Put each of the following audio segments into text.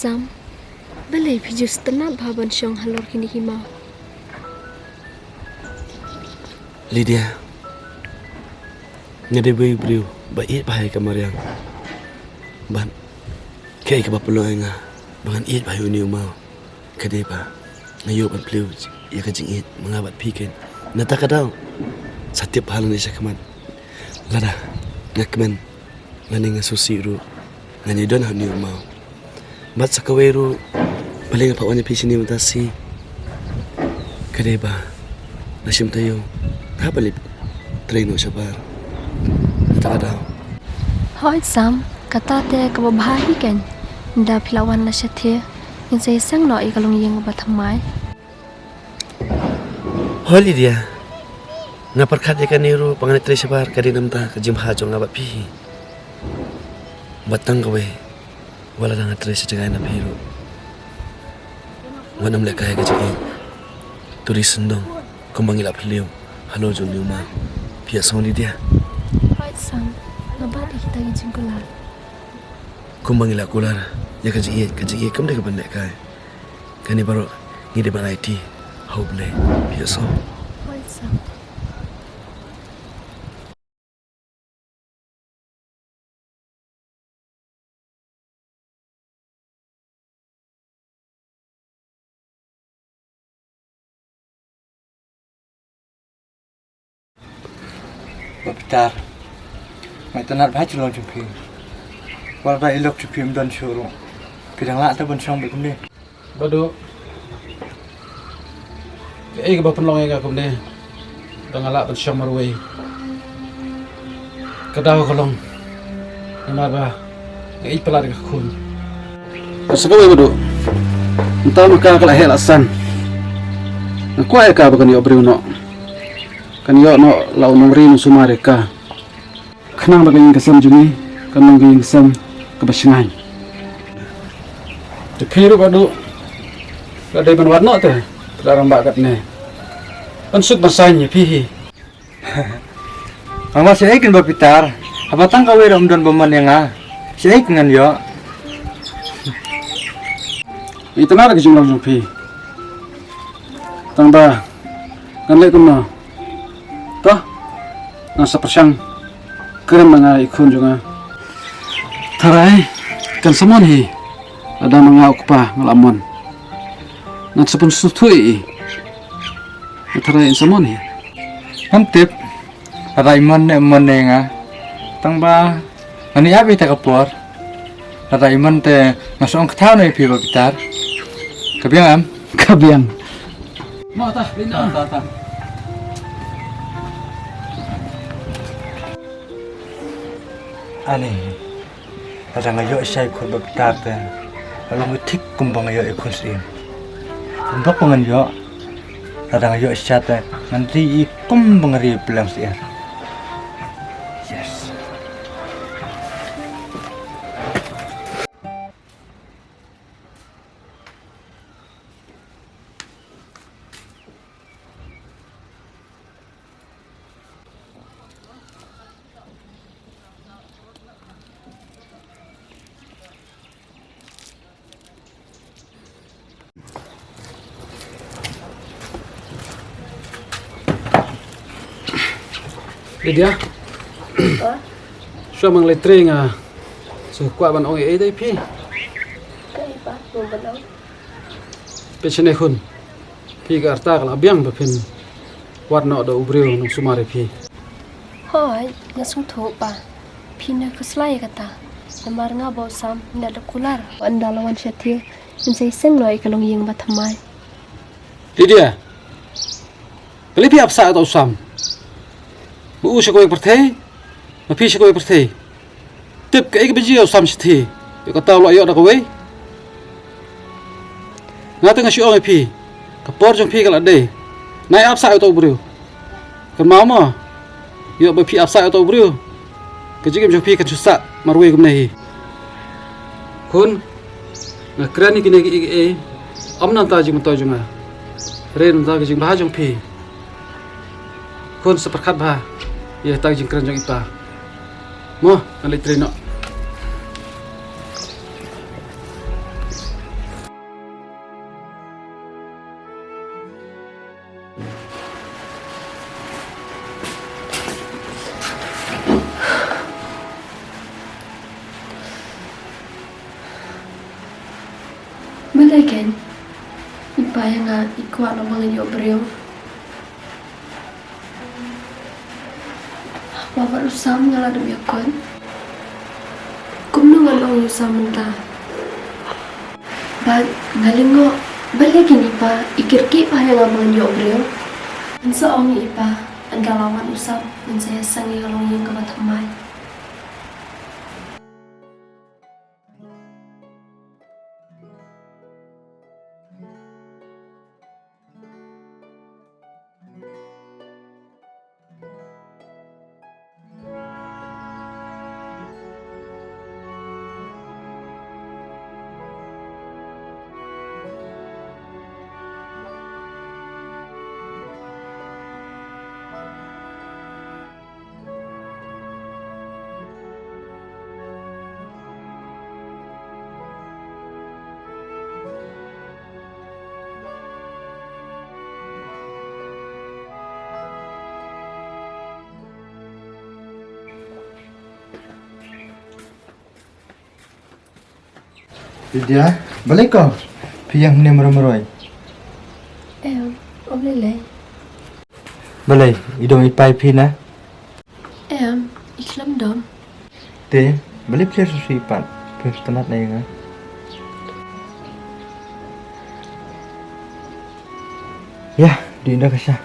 Sam, balai piju setengah bahaban syong halor kini hima. Lydia, ngade beriu baik bahaya kamar yang ban kayak kebab peluang nga bangan iit bahaya ni umau kade ba ngayo ban beliau ya kajing iit mengabat piken nata kadau setiap hal ni sakaman lada ngakmen ngani ngasusi ru ngani don hani umau bat sakaweru paling apa wanya pisi ni mutasi kade ba nasim tayo apa lip train sabar nata kadau Hoi Sam, kata te kababahi kan. Nda pilawan na siya te. Yung sa isang no ikalong yung batamay. Holi dia. Ngaparkat ikan niru panganit tre sabar kadi namta kajim hajo ngabat pihi. Batang kawe. Wala na tre sa jagay na piru. Wanam le kaya kajing. Turis sendong kumbang ilap liu. Halo jom liuma. Pia soli dia. Hoi Sam, nabati kita gijing kular. Kumbang ilap kular. Ya kajing iet kam dek bandek kai. Kani baru ngide ban IT. Hau boleh. Pia so. Hoi Sam. Petar, mai tanat bhai chlong chupi. Wal bai ilok chupi mdon shuru. Kidang la ta bon shong be kumne. Bado. Ke ba penlong ga kumne. Dangala ban shong marway. Kadaw kolong. Nama ba. Ke pelar ga khun. Asagaw bado. Entah maka kala hel asan. Kuai ka ba kan yo briuno. Kan yo no lau nong rin sumare ka kenang bagay kasam jungi kan nong ging sam kebasingan de khiru badu kadai ban warno te larang bagat ne ansut basanya pihi Mama seikin ba pitar. Abatang kawe ram don baman yang a. Seik ngan yo. itana lagi jumlah jumpi tangba kan le kumno toh nasa persyang keren mga ikon juga taray kan samon hi ada mga ukpa ngalamon nat sapun sutui taray samon hi Hantip. Raiman ne menenga. Tangba ani abi ta kapor. Raiman te masong kthau ne pi ba pitar. Kabiang am. kabiang mau tah pindah Ta. Ani. Ada ngayo sai khur ba pitar te. Along thik kumbang ngayo ikun sim. Kumbak pangan yo. Ada ngayo sai te nganti kumbang ri pelang sia. Yes. Lydia so mang letre nga so kwa ban ong e dai pi Kay pa, bumalaw. pechene khun pi ga arta kala biang ba phin warna do ubreu nong sumare pi Hoi, ngasung tho pa. Pina keslay kata. Namar nga baw Sam, nda kular. Anda lawan siya te. Yung sa isang no ikalong yung batamay. Lydia beli pi apsa atau sam bu usah kowe perthei ma pi kowe perthei tip ke ik beji sam sthi yo kata lo yo da kowe ngata ngasi ong pi kapor jong pi kala de nai apsa atau bru kan mau ma yo ba pi apsa atau bru ke jigem jong pi kan susah marwe gum nahi kun na krani kine ki e amnan ta jing to junga ren ta jing ba jong pi kun seperkat bah ya tang jing keren jong ipa mo ali trino balikan. Ipa yang ikuat lo mga beliau. Bapak usam ngalah demi akon. Kumnungan ang usam mentah. Bag ngalingo balikin ipa ikirki pa yang mga beliau. Ansa ang ipa ang galawan usam ang saya sangi kalong yung kabatamay. Lydia, balik kau. Piyang ni meroy. Oblelay. Balay, idong ipay pina. Iklam dom. Te, balik siya susipan. Pero tanat na yung Ya, diindah ka siya.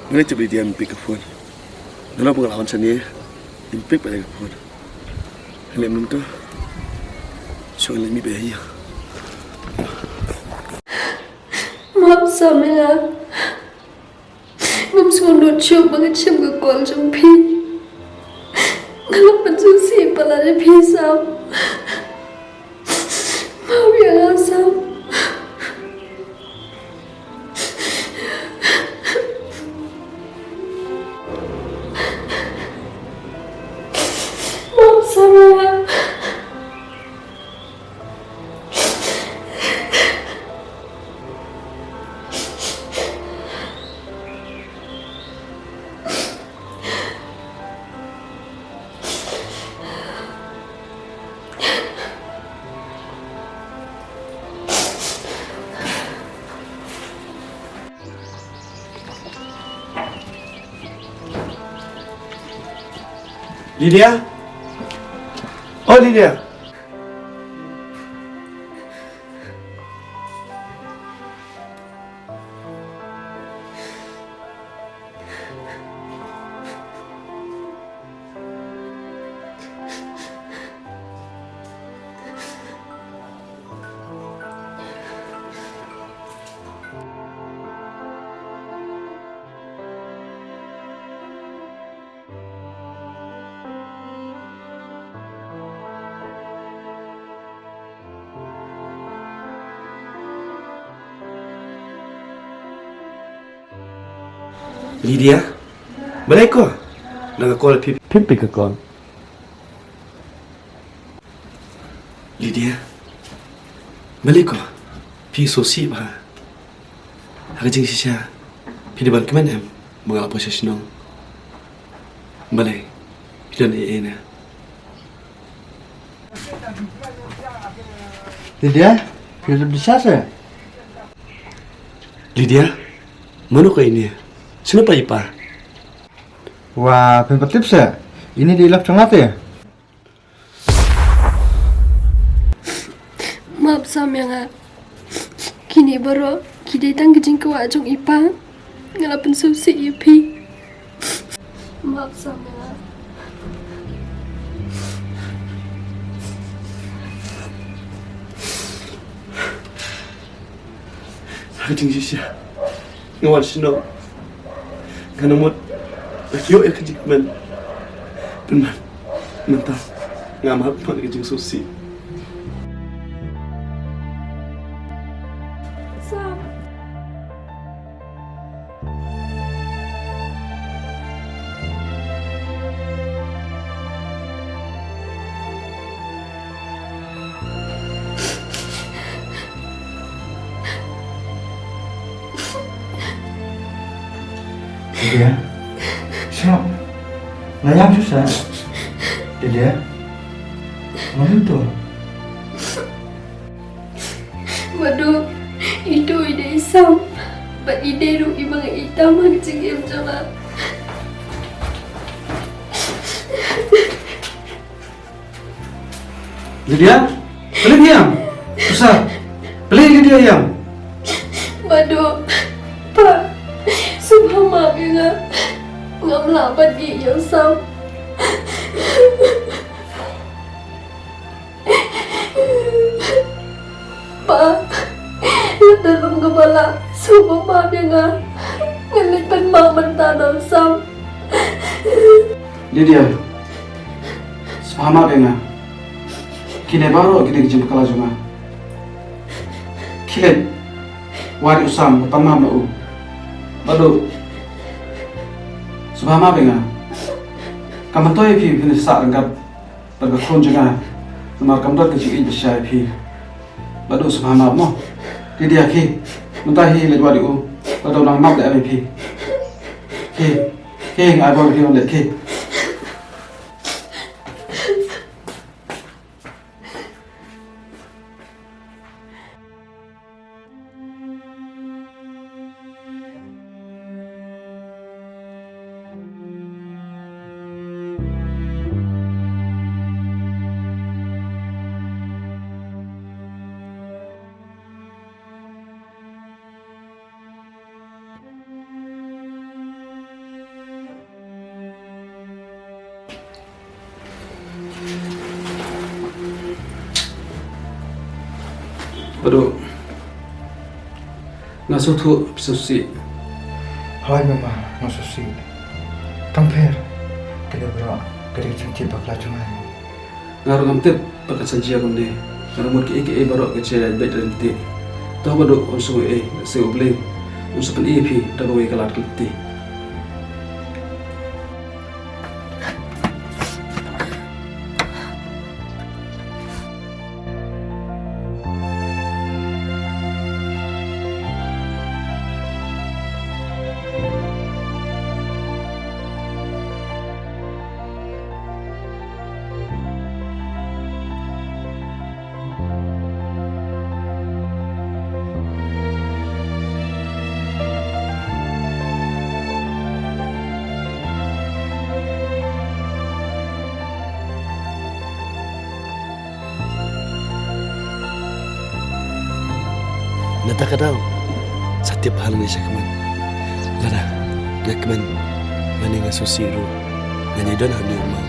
Ngani coba dia mimpi kepun. Dalam pengalaman seni, mimpi pada kepun. Helem nuntu, soal ini bahaya. Maaf Samela. Ngam sundut cium banget cium ke kol jumpi. Kalau pensusi palanya pisam. Maaf ya Asam. Maaf Samela. Lydia? Oh Lydia. Lydia? Balik ko. Nag-call Pimpi ka kon. Lydia? Balik ko. Pi sosi ba? Hakajing siya. Pinaban ka man mga apo siya sinong. Balay. Pilan na. Lydia, hidup di sasa. Lydia? Mano ka ini? Sino pa ipa? Wah, pimpa tips ya. Ini diilap cengat ya. Maaf Samela. Kini baru kita datang ke jingkau ajong ipa. Ngalapan susi ipi. Maaf Samela. Kajing sisya. Ngawan sino. Kanamot. Yo ya kajing man. Penman. Mentah. Ngamap man kajing susi. Sam. Dia, siap. Ngayam susah. Dia, mana tu? Waduh, itu ide Sam. Bat ide ru ibang itam ang cingim jama. Lydia, beli yang. Susah. Beli Lydia yang. Waduh, Pak. Subhan maaf ya nga. Nga melapat yang Sam. Pak, dalam kepala Subhan maaf ya nga. Ngalipan maman tanam Sam. Lydia. Sepaham apa ya? Kini baru kita dijemput kalah cuma. Kilet. Wari usam depan mam na Bado. Sepaham apa ya? Kamu tahu ya pi saat engkau berkekon juga. Nomor kamu dah kecil besar pi. Bado sepaham apa mo? Lydia ki. Mentahi lewat wari Bado orang map dah pi. Ki ngai bawa pi orang ki. Bado. Ngasuh tu susi. Hai mama, nasusi. Tampir. Kita berdoa. Kita cinci bakal cuma. Ngaruh ngamtip pakai saji aku ni. Ngaruh mungkin ike baru kecil baik dan ti. Tahu bado unsur seubli unsur pen ep dah bawa kalat keliti. Nata kadau. Setiap hal ni saya keman. Lara, nak keman. Mani ngasusi ru. Ngani don hani umau.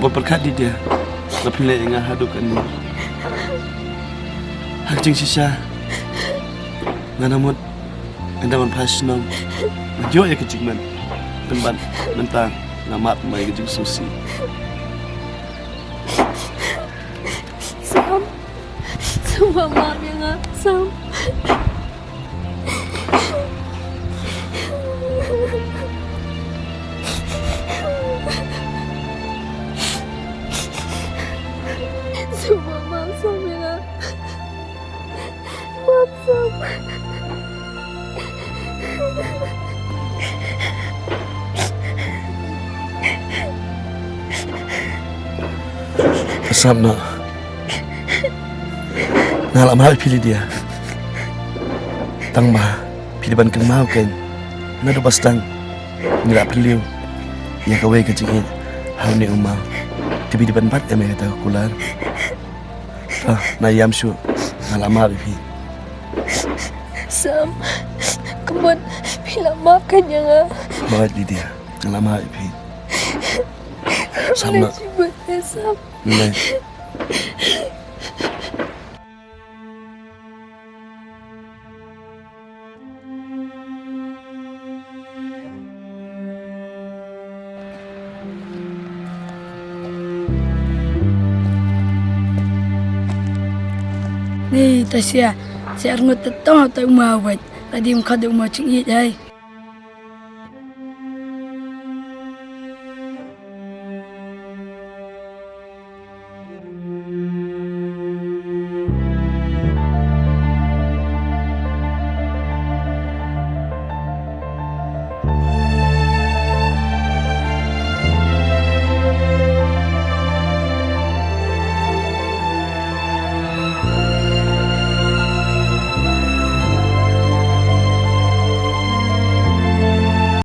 Mampu berkat di dia. Lapilai ngah hadukan ni. Hak jing sisa. Nganamut andaman pasnom. Yo ya kecik man. Temban mentang ngamat mai kejing susi. Sam. Semua maaf ya nga, Sam. Semua maaf Sam ya nga. Maaf Sam. Sam na. Ngalak mahal pilih dia. Tang mah pilih ban keng mau kan. Nado pastang ngira pilih. Ya kawe kecingin. Hau ni umau. Tibi di ban pat ya mereka tahu kular. Na yam su ngalak mahal pilih. Sam. Kemon bilang makan ya nga. Bagat di dia. Ngalak mahal pilih. Sam na. Sam. Nilai. Ni Tasya, saya ngut tetong atau mau buat. Tadi muka duk mau cingit hai.